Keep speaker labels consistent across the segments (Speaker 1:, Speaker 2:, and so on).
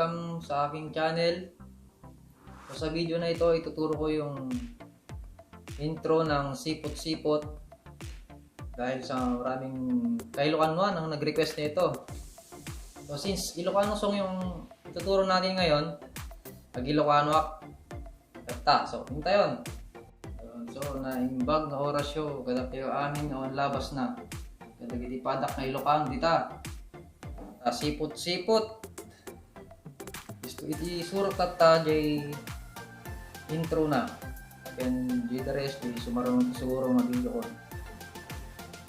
Speaker 1: welcome sa aking channel. So, sa video na ito, ituturo ko yung intro ng Sipot-Sipot dahil sa maraming Ilocano ang nag-request nito. So, since Ilocano song yung ituturo natin ngayon, Ilocano kata. So, hintayon. So, naimbag na orasyo, kadapyo amin o labas na. Kadagiti padak na Ilocano dita. Sipot-sipot. Iti surat tata jay intro na. Ken jay the rest di sumarunong siguro mag-video ko.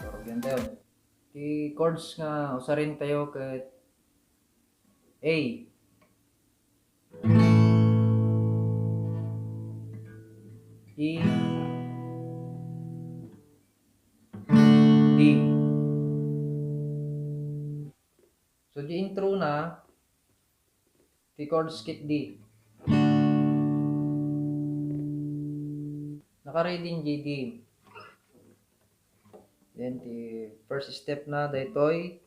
Speaker 1: So, ganito yun. Di chords nga usarin tayo ket A. E. D. So, di intro na the chords kit D. Naka-ready yung JD. Then, the first step na daytoy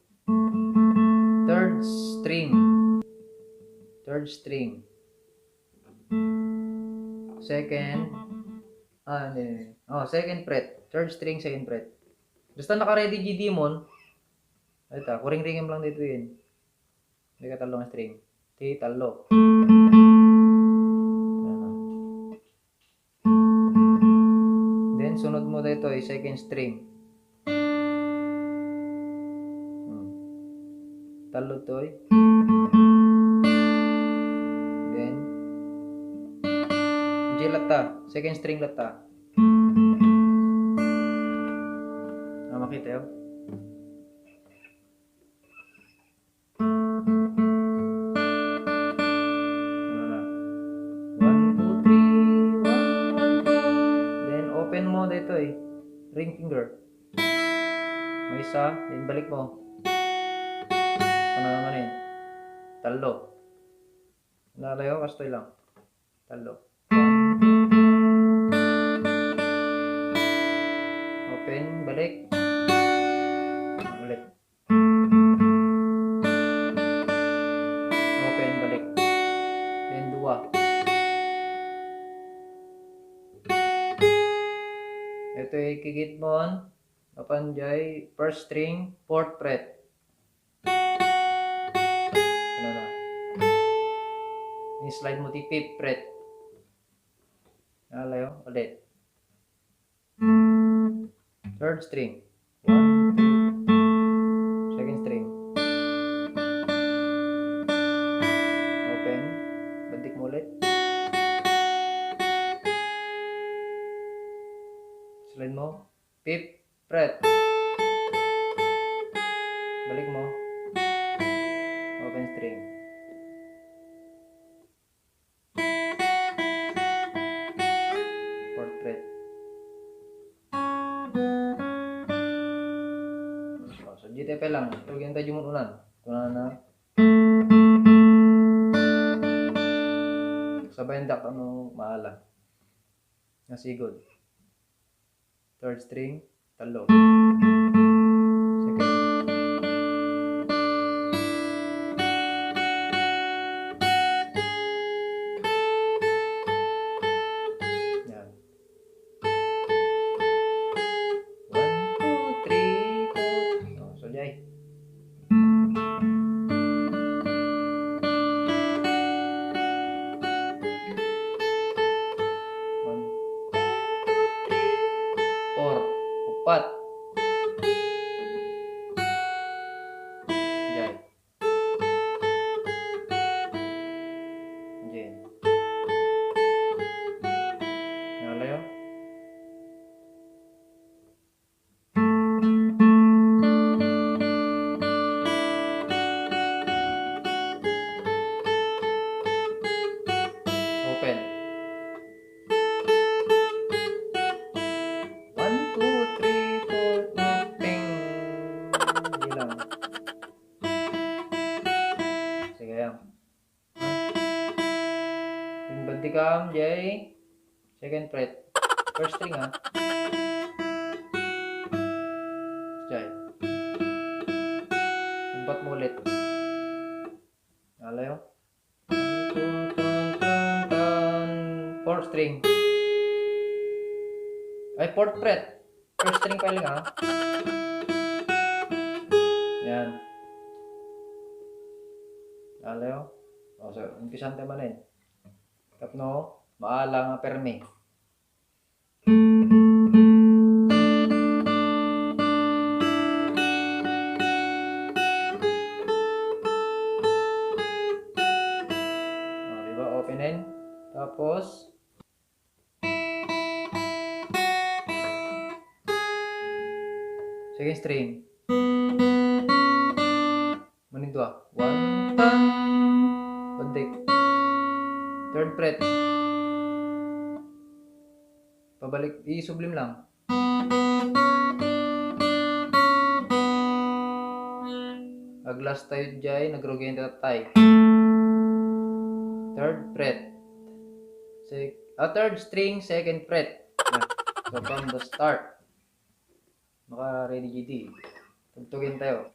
Speaker 1: third string. Third string. Second second fret. Third string, second fret. Basta naka-ready JD mon. Ito, kuring-ringin lang dito yun. Hindi ka talong string. Ti talo. Then sunod mo dito ay second string. Talo to ay. Then G lata, second string lata. Makita yun. Dito ring finger. May isa, then balik mo. Ano naman yun? Talo. Nalayo, kastoy lang. Talo. Open, balik. Ulit. Open, balik. Then dua. Ito ay kigit mo apan jay first string, fourth fret. Ano na? I-slide mo ti fifth fret. Nalayo, ulit. Third string. 1, 2. Second string. Open. Bantik mo ulit. Slide mo, fifth fret. Balik mo, open string. Fourth fret. So, GTP lang. Ito yung tayo mo unan. Kuna na. Sabay ndak ano maala. Nasigod. Third string, talo. Second. Yan. 1, 2, 3, 4. Oh, so jay. Empat. Jay. Jay. Nalayo. Open. 1, 2, 3, 4, ping. Hilang. Sige yan. Yung bantikam, jay. Second fret. First string ha. Jay. Umpat mo ulit. Nalayo. Ay, 4th fret. First string pa lang, ha? Yan. Alayo. O, so, umpisan tayo manin. Tapno, maala nga perme. O, diba? Openin. Tapos, second string. Manin to, 1 tan. Bantik. Third fret. Pabalik, i-sublim lang. Aglas tayo dyan, nagrugyan tayo. Third fret. Third string, second fret. So from the start. Maka ready GT. Tugtugin tayo.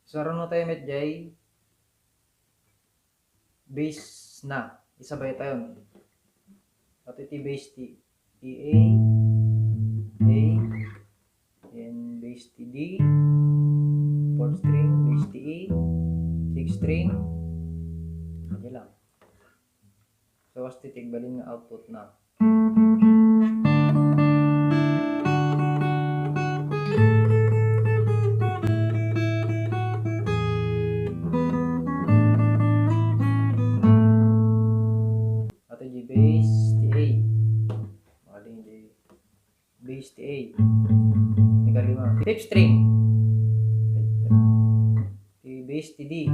Speaker 1: Saro na tayo met jay. Bass na. Isabay tayo. At iti bass T. A, and bass T D, 4th string, bass T E, 6th string, hindi lang. So, was titigbalin nga output na. At iti bass T A. Bass T A. Ikalima. 5th string. Bass T D.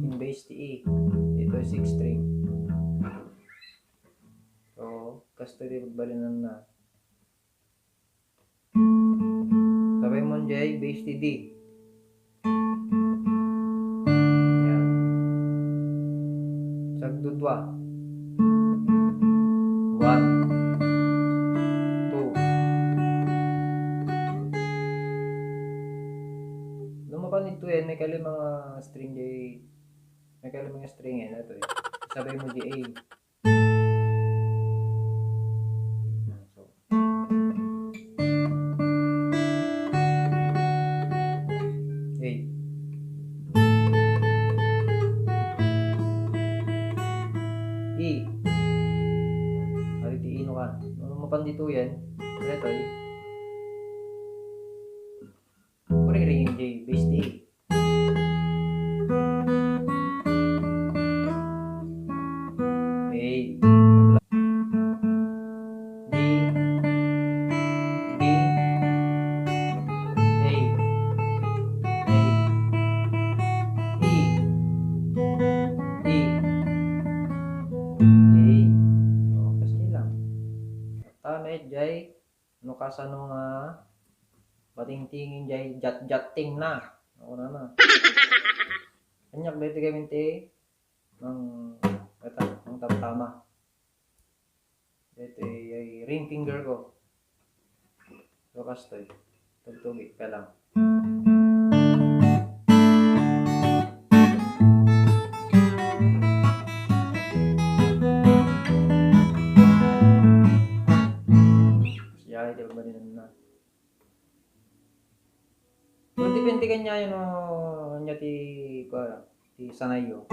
Speaker 1: In bass T E. Ito 6th string. So, custody pagbalinan na. Sabay mo dyan, bass T D. Yan. Sagdudwa. 1. Lumapan ito yan, may kali mga string J. May kali mga string yan, ito eh. Sabay mo J A. So, A. E. Ariti ino ka. Lumapan dito yan. Ito eh. Ring J, bass T A. Jay, no kasano nga patingtingin jay jat-jatting na. Ako na. Kanyak dito kami ti ng tama. Dito ay ring finger ko. So kastoy. Tugtugig ka lang. Di ba din na. Yung depende kanya yun nya ti sanayo.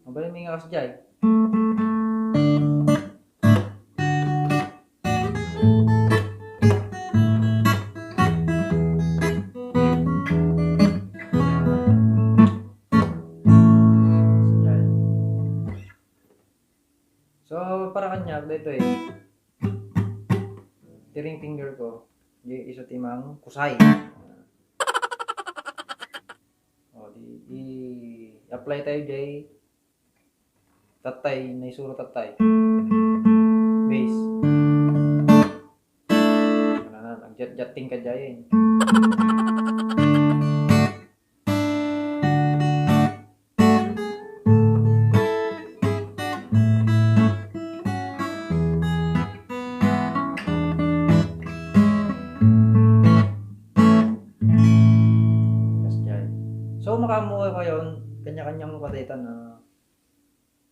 Speaker 1: Mabalik may nga kasi jay. So, para kanya, dito eh. Tiring finger ko. Di iso timang kusay. O, apply tayo jay. Tatay, naisuro tatay. Bass. Nag-jat-jatting ka jay eh.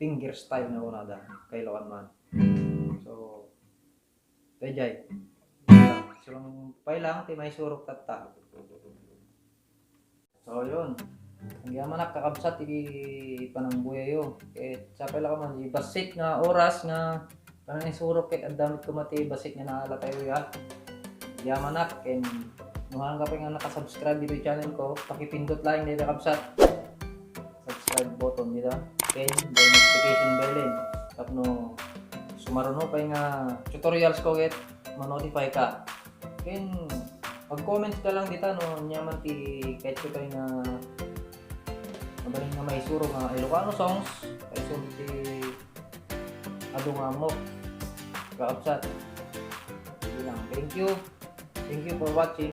Speaker 1: finger style na unada kay Lokan man. So Jay. Silang pailang ti may surok tatta. So yun. Ang yamanak kakabsat ti panang buyayo. Sa pala ka man basit nga oras nga kanang surok kay adamit ko mati basit nga naala tayo ya. Yamanak ken nuhang ka pa nga nakasubscribe dito channel ko, pakipindot lang dito kakabsat. Subscribe button nila. Ken notification bell din. Tapno sumaruno pa nga tutorials ko get ma-notify ka. Ken mag-comment ka lang dito no nyaman ti kahit ko tayo nga magaling nga may suro nga Ilocano songs kay so ti ado nga mo kaapsat. Thank you for watching.